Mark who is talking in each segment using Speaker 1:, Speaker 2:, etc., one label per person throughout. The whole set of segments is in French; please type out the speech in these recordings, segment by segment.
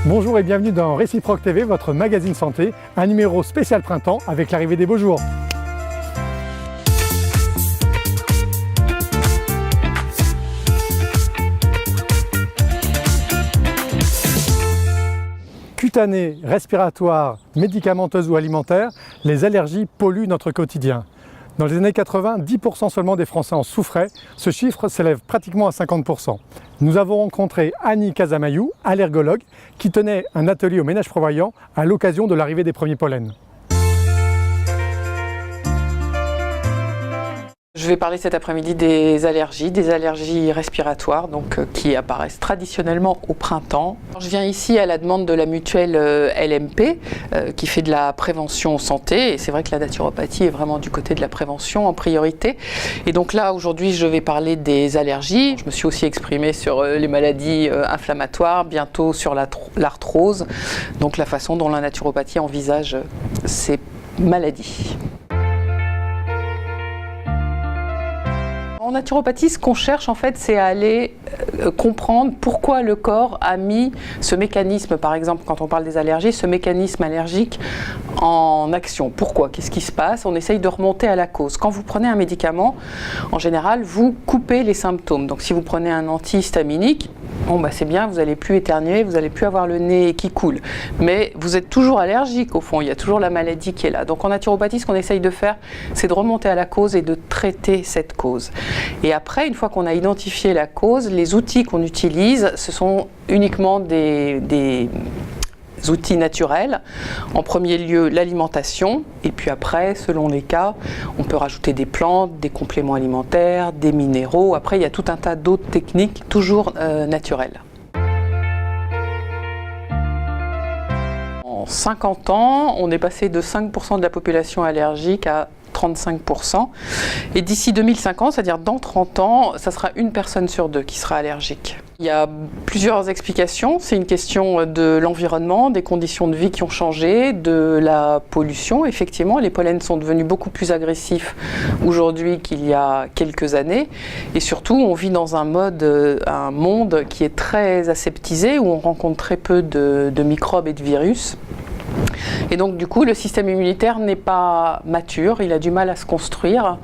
Speaker 1: Bonjour et bienvenue dans Réciproque TV, votre magazine santé, un numéro spécial printemps avec l'arrivée des beaux jours. Cutanées, respiratoires, médicamenteuses ou alimentaires, les allergies polluent notre quotidien. Dans les années 80, 10% seulement des Français en souffraient. Ce chiffre s'élève pratiquement à 50%. Nous avons rencontré Annie Casamayou, allergologue, qui tenait un atelier au Ménage-Prévoyant à l'occasion de l'arrivée des premiers pollens.
Speaker 2: Je vais parler cet après-midi des allergies respiratoires qui apparaissent traditionnellement au printemps. Je viens ici à la demande de la mutuelle LMP qui fait de la prévention santé, et c'est vrai que la naturopathie est vraiment du côté de la prévention en priorité. Et donc là aujourd'hui je vais parler des allergies. Je me suis aussi exprimée sur les maladies inflammatoires, bientôt sur l'arthrose, donc la façon dont la naturopathie envisage ces maladies. En naturopathie, ce qu'on cherche en fait, c'est à aller comprendre pourquoi le corps a mis ce mécanisme, par exemple quand on parle des allergies, ce mécanisme allergique en action. Pourquoi? Qu'est-ce qui se passe? On essaye de remonter à la cause. Quand vous prenez un médicament, en général, vous coupez les symptômes. Donc si vous prenez un antihistaminique, c'est bien, vous n'allez plus éternuer, vous n'allez plus avoir le nez qui coule. Mais vous êtes toujours allergique au fond, il y a toujours la maladie qui est là. Donc en naturopathie, ce qu'on essaye de faire, c'est de remonter à la cause et de traiter cette cause. Et après, une fois qu'on a identifié la cause, les outils qu'on utilise, ce sont uniquement des outils naturels. En premier lieu, l'alimentation, et puis après, selon les cas, on peut rajouter des plantes, des compléments alimentaires, des minéraux. Après, il y a tout un tas d'autres techniques, toujours naturelles. En 50 ans, on est passé de 5% de la population allergique à 35%. Et d'ici 2050, c'est-à-dire dans 30 ans, ça sera une personne sur deux qui sera allergique. Il y a plusieurs explications. C'est une question de l'environnement, des conditions de vie qui ont changé, de la pollution. Effectivement, les pollens sont devenus beaucoup plus agressifs aujourd'hui qu'il y a quelques années. Et surtout, on vit dans un monde qui est très aseptisé, où on rencontre très peu de microbes et de virus. Et donc du coup le système immunitaire n'est pas mature, il a du mal à se construire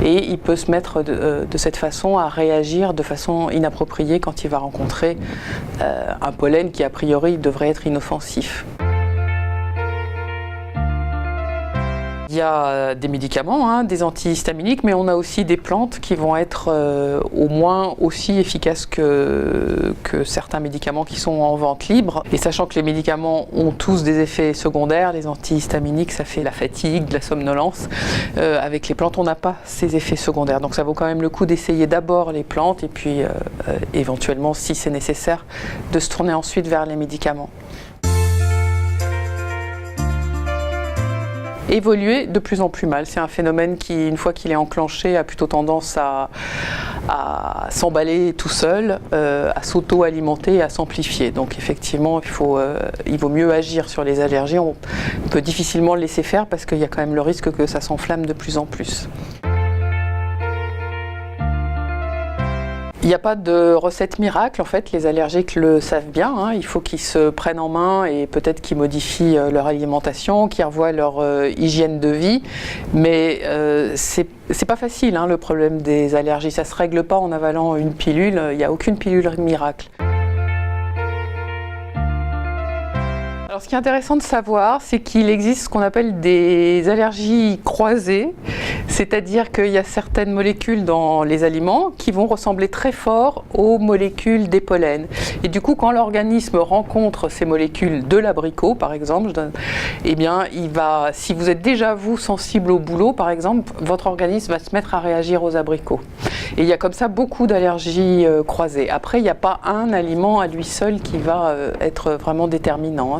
Speaker 2: et il peut se mettre de cette façon à réagir de façon inappropriée quand il va rencontrer un pollen qui a priori devrait être inoffensif. Il y a des médicaments, des antihistaminiques, mais on a aussi des plantes qui vont être au moins aussi efficaces que certains médicaments qui sont en vente libre. Et sachant que les médicaments ont tous des effets secondaires, les antihistaminiques, ça fait la fatigue, de la somnolence. Avec les plantes, on n'a pas ces effets secondaires. Donc ça vaut quand même le coup d'essayer d'abord les plantes et puis éventuellement, si c'est nécessaire, de se tourner ensuite vers les médicaments. Évoluer de plus en plus mal. C'est un phénomène qui, une fois qu'il est enclenché, a plutôt tendance à s'emballer tout seul, à s'auto-alimenter et à s'amplifier. Donc effectivement, il vaut mieux agir sur les allergies. On peut difficilement le laisser faire parce qu'il y a quand même le risque que ça s'enflamme de plus en plus. Il n'y a pas de recette miracle, en fait, les allergiques le savent bien, il faut qu'ils se prennent en main et peut-être qu'ils modifient leur alimentation, qu'ils revoient leur hygiène de vie, mais c'est pas facile le problème des allergies, ça ne se règle pas en avalant une pilule, il n'y a aucune pilule miracle. Alors, ce qui est intéressant de savoir, c'est qu'il existe ce qu'on appelle des allergies croisées, c'est-à-dire qu'il y a certaines molécules dans les aliments qui vont ressembler très fort aux molécules des pollens. Et du coup, quand l'organisme rencontre ces molécules de l'abricot, par exemple, si vous êtes déjà vous sensible au bouleau, par exemple, votre organisme va se mettre à réagir aux abricots. Et il y a comme ça beaucoup d'allergies croisées. Après, il n'y a pas un aliment à lui seul qui va être vraiment déterminant.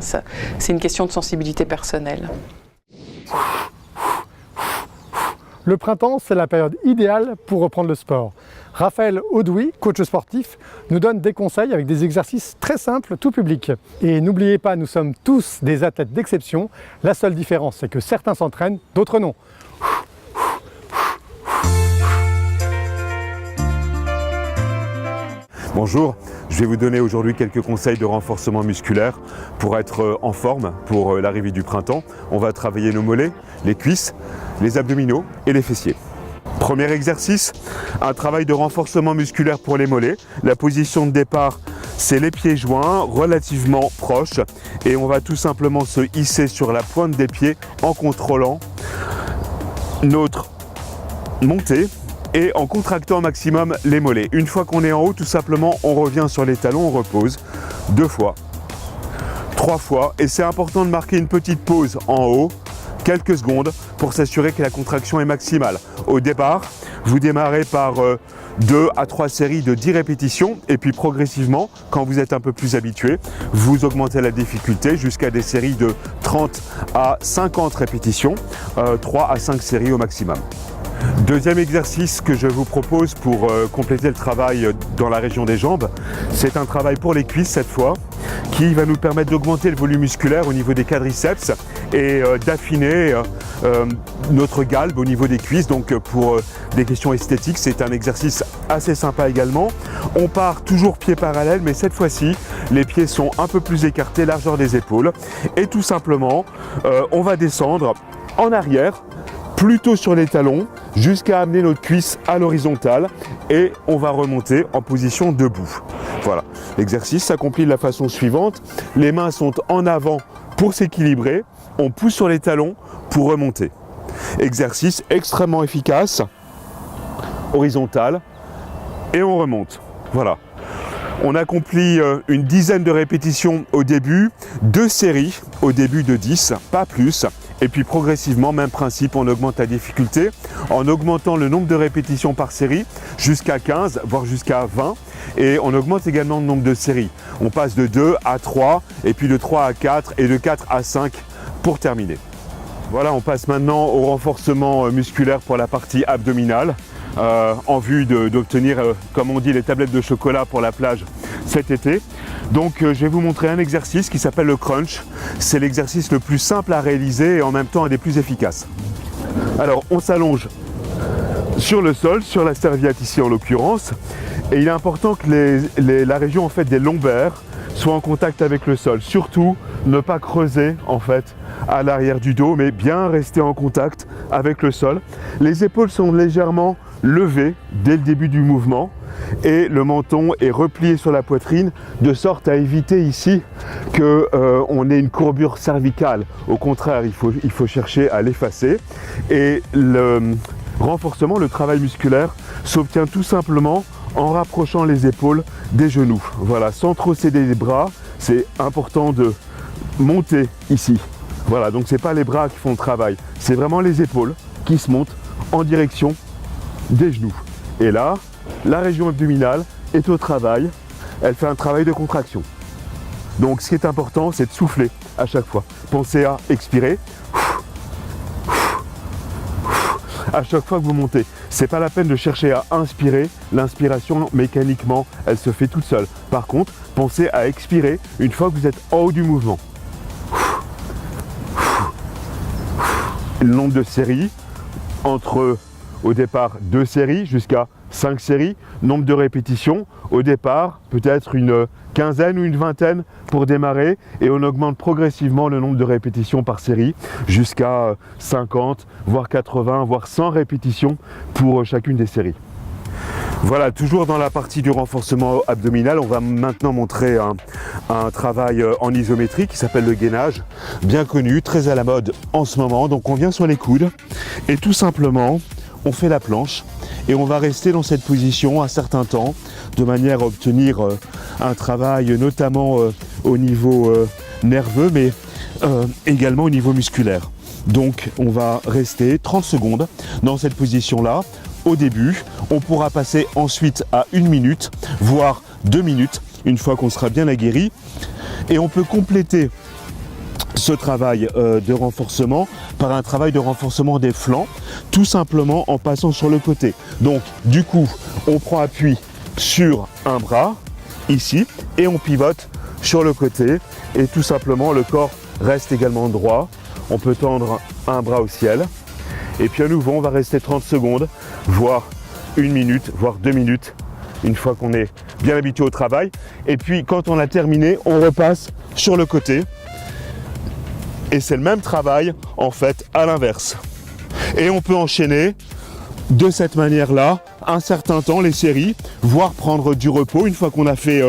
Speaker 2: C'est une question de sensibilité personnelle.
Speaker 1: Le printemps, c'est la période idéale pour reprendre le sport. Raphaël Audoui, coach sportif, nous donne des conseils avec des exercices très simples, tout public. Et n'oubliez pas, nous sommes tous des athlètes d'exception. La seule différence, c'est que certains s'entraînent, d'autres non.
Speaker 3: Bonjour, je vais vous donner aujourd'hui quelques conseils de renforcement musculaire pour être en forme pour l'arrivée du printemps. On va travailler nos mollets, les cuisses, les abdominaux et les fessiers. Premier exercice, un travail de renforcement musculaire pour les mollets. La position de départ, c'est les pieds joints relativement proches et on va tout simplement se hisser sur la pointe des pieds en contrôlant notre montée et en contractant au maximum les mollets. Une fois qu'on est en haut, tout simplement, on revient sur les talons, on repose 2 fois, 3 fois et c'est important de marquer une petite pause en haut, quelques secondes pour s'assurer que la contraction est maximale. Au départ, vous démarrez par 2 à 3 séries de 10 répétitions et puis progressivement, quand vous êtes un peu plus habitué, vous augmentez la difficulté jusqu'à des séries de 30 à 50 répétitions, 3 à 5 séries au maximum. Deuxième exercice que je vous propose pour compléter le travail dans la région des jambes, c'est un travail pour les cuisses cette fois, qui va nous permettre d'augmenter le volume musculaire au niveau des quadriceps et d'affiner notre galbe au niveau des cuisses. Donc pour des questions esthétiques, c'est un exercice assez sympa également. On part toujours pieds parallèles, mais cette fois-ci, les pieds sont un peu plus écartés, largeur des épaules. Et tout simplement, on va descendre en arrière, plutôt sur les talons, jusqu'à amener notre cuisse à l'horizontale et on va remonter en position debout. Voilà, l'exercice s'accomplit de la façon suivante. Les mains sont en avant pour s'équilibrer, on pousse sur les talons pour remonter. Exercice extrêmement efficace, horizontal et on remonte. Voilà. On accomplit une dizaine de répétitions au début, 2 séries au début de 10, pas plus. Et puis progressivement, même principe, on augmente la difficulté en augmentant le nombre de répétitions par série jusqu'à 15, voire jusqu'à 20. Et on augmente également le nombre de séries. On passe de 2 à 3, et puis de 3 à 4, et de 4 à 5 pour terminer. Voilà, on passe maintenant au renforcement musculaire pour la partie abdominale. En vue d'obtenir, comme on dit, les tablettes de chocolat pour la plage cet été. Donc je vais vous montrer un exercice qui s'appelle le crunch. C'est l'exercice le plus simple à réaliser et en même temps un des plus efficaces. Alors on s'allonge sur le sol, sur la serviette ici en l'occurrence, et il est important que la région en fait des lombaires soit en contact avec le sol. Surtout ne pas creuser en fait à l'arrière du dos, mais bien rester en contact avec le sol. Les épaules sont légèrement levées dès le début du mouvement et le menton est replié sur la poitrine de sorte à éviter ici qu'on ait une courbure cervicale. Au contraire, il faut chercher à l'effacer et le renforcement, le travail musculaire s'obtient tout simplement en rapprochant les épaules des genoux. Voilà, sans trop céder les bras, c'est important de monter ici. Voilà, donc c'est pas les bras qui font le travail, c'est vraiment les épaules qui se montent en direction des genoux. Et là, la région abdominale est au travail, elle fait un travail de contraction. Donc ce qui est important, c'est de souffler à chaque fois. Pensez à expirer. À chaque fois que vous montez, c'est pas la peine de chercher à inspirer. L'inspiration, mécaniquement, elle se fait toute seule. Par contre, pensez à expirer une fois que vous êtes en haut du mouvement. Le nombre de séries, entre au départ 2 séries jusqu'à 5 séries, nombre de répétitions, au départ peut-être une quinzaine ou une vingtaine pour démarrer et on augmente progressivement le nombre de répétitions par série jusqu'à 50, voire 80, voire 100 répétitions pour chacune des séries. Voilà, toujours dans la partie du renforcement abdominal, on va maintenant montrer un travail en isométrie qui s'appelle le gainage, bien connu, très à la mode en ce moment. Donc on vient sur les coudes et tout simplement on fait la planche et on va rester dans cette position un certain temps de manière à obtenir un travail notamment au niveau nerveux mais également au niveau musculaire. Donc on va rester 30 secondes dans cette position-là. Au début, on pourra passer ensuite à 1 minute, voire 2 minutes, une fois qu'on sera bien aguerri. Et on peut compléter ce travail de renforcement par un travail de renforcement des flancs, tout simplement en passant sur le côté. Donc, du coup, on prend appui sur un bras, ici, et on pivote sur le côté. Et tout simplement, le corps reste également droit. On peut tendre un bras au ciel. Et puis à nouveau, on va rester 30 secondes, voire 1 minute, voire 2 minutes une fois qu'on est bien habitué au travail. Et puis quand on a terminé, on repasse sur le côté. Et c'est le même travail en fait à l'inverse. Et on peut enchaîner de cette manière-là un certain temps les séries, voire prendre du repos. Une fois qu'on a fait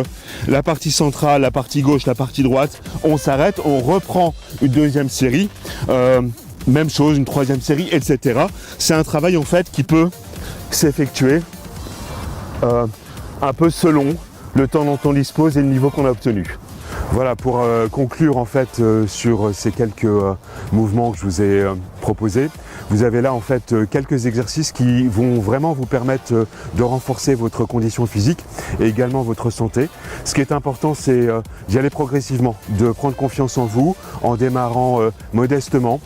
Speaker 3: la partie centrale, la partie gauche, la partie droite, on s'arrête, on reprend une deuxième série, même chose, une troisième série, etc. C'est un travail en fait qui peut s'effectuer un peu selon le temps dont on dispose et le niveau qu'on a obtenu. Voilà, pour conclure en fait sur ces quelques mouvements que je vous ai proposés, vous avez là en fait quelques exercices qui vont vraiment vous permettre de renforcer votre condition physique et également votre santé. Ce qui est important, c'est d'y aller progressivement, de prendre confiance en vous en démarrant modestement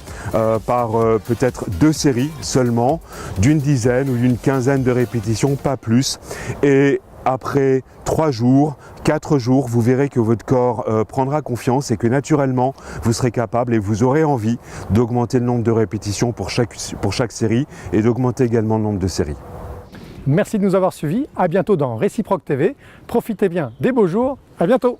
Speaker 3: par peut-être 2 séries seulement, d'une dizaine ou d'une quinzaine de répétitions, pas plus. Et après 3 jours, 4 jours, vous verrez que votre corps prendra confiance et que naturellement, vous serez capable et vous aurez envie d'augmenter le nombre de répétitions pour chaque série et d'augmenter également le nombre de séries.
Speaker 1: Merci de nous avoir suivis. À bientôt dans Réciproque TV. Profitez bien des beaux jours. À bientôt.